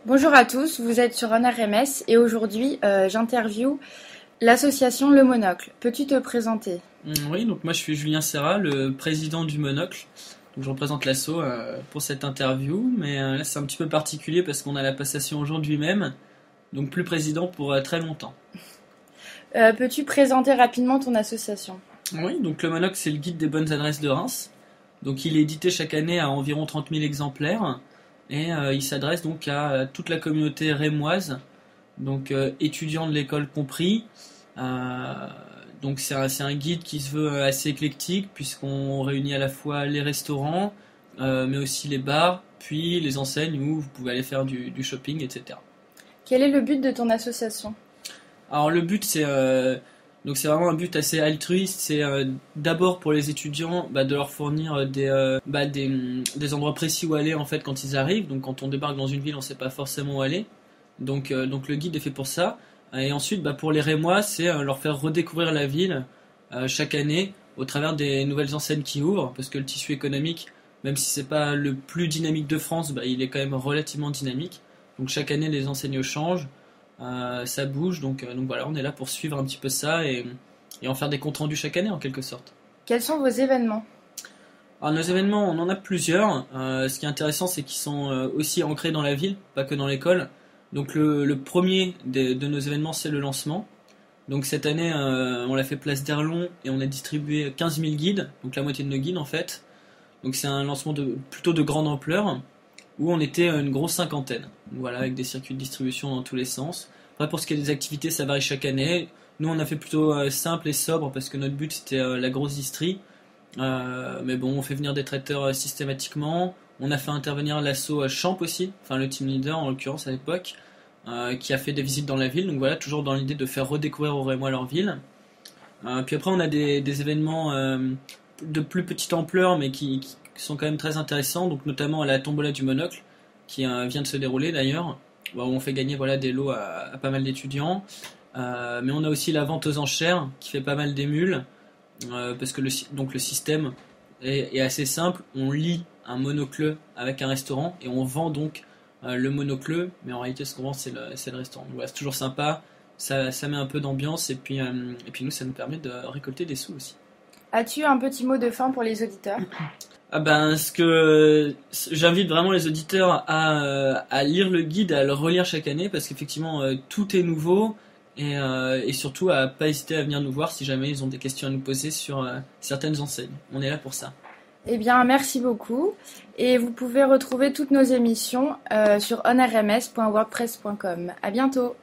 Bonjour à tous, vous êtes sur OnRMS et aujourd'hui j'interviewe l'association Le Monocle. Peux-tu te présenter? Oui, donc moi je suis Julien Serra, le président du Monocle. Donc je représente l'asso pour cette interview, mais là c'est un petit peu particulier parce qu'on a la passation aujourd'hui même, donc plus président pour très longtemps. Peux-tu présenter rapidement ton association? Oui, donc le Monocle c'est le guide des bonnes adresses de Reims. Donc il est édité chaque année à environ 30 000 exemplaires et il s'adresse donc à toute la communauté rémoise, donc étudiants de l'école compris. Donc c'est un guide qui se veut assez éclectique puisqu'on réunit à la fois les restaurants, mais aussi les bars, puis les enseignes où vous pouvez aller faire du shopping, etc. Quel est le but de ton association? Alors le but donc c'est vraiment un but assez altruiste, c'est d'abord pour les étudiants de leur fournir des endroits précis où aller en fait quand ils arrivent. Donc quand on débarque dans une ville, on ne sait pas forcément où aller. Donc le guide est fait pour ça. Et ensuite, pour les Rémois, c'est leur faire redécouvrir la ville chaque année au travers des nouvelles enseignes qui ouvrent, parce que le tissu économique, même si c'est pas le plus dynamique de France, il est quand même relativement dynamique. Donc chaque année, les enseignes changent, ça bouge, donc voilà, on est là pour suivre un petit peu ça et en faire des comptes rendus chaque année en quelque sorte. Quels sont vos événements? Alors nos événements, on en a plusieurs. Ce qui est intéressant, c'est qu'ils sont aussi ancrés dans la ville, pas que dans l'école. Donc le premier de nos événements, c'est le lancement. Donc cette année, on l'a fait place d'Erlon et on a distribué 15 000 guides, donc la moitié de nos guides en fait. Donc c'est un lancement plutôt de grande ampleur, où on était une grosse cinquantaine. Voilà, avec des circuits de distribution dans tous les sens. Après pour ce qui est des activités, ça varie chaque année. Nous on a fait plutôt simple et sobre parce que notre but c'était la grosse distrie. Mais bon, on fait venir des traiteurs systématiquement. On a fait intervenir l'asso Champ aussi, enfin le team leader en l'occurrence à l'époque, qui a fait des visites dans la ville. Donc voilà, toujours dans l'idée de faire redécouvrir aux Rémois leur ville. Puis après, on a des événements de plus petite ampleur, mais qui sont quand même très intéressants. Donc notamment la tombola du Monocle, qui vient de se dérouler d'ailleurs, où on fait gagner des lots à pas mal d'étudiants. Mais on a aussi la vente aux enchères, qui fait pas mal d'émules. Parce que le système est assez simple. On lie un monocle avec un restaurant et on vend donc le monocle, mais en réalité ce qu'on vend c'est le restaurant. Donc voilà, c'est toujours sympa, ça met un peu d'ambiance et puis nous ça nous permet de récolter des sous aussi. As-tu un petit mot de fin pour les auditeurs? J'invite vraiment les auditeurs à lire le guide, à le relire chaque année parce qu'effectivement tout est nouveau. Et surtout à pas hésiter à venir nous voir si jamais ils ont des questions à nous poser sur certaines enseignes. On est là pour ça. Eh bien, merci beaucoup. Et vous pouvez retrouver toutes nos émissions sur onrms.wordpress.com. À bientôt.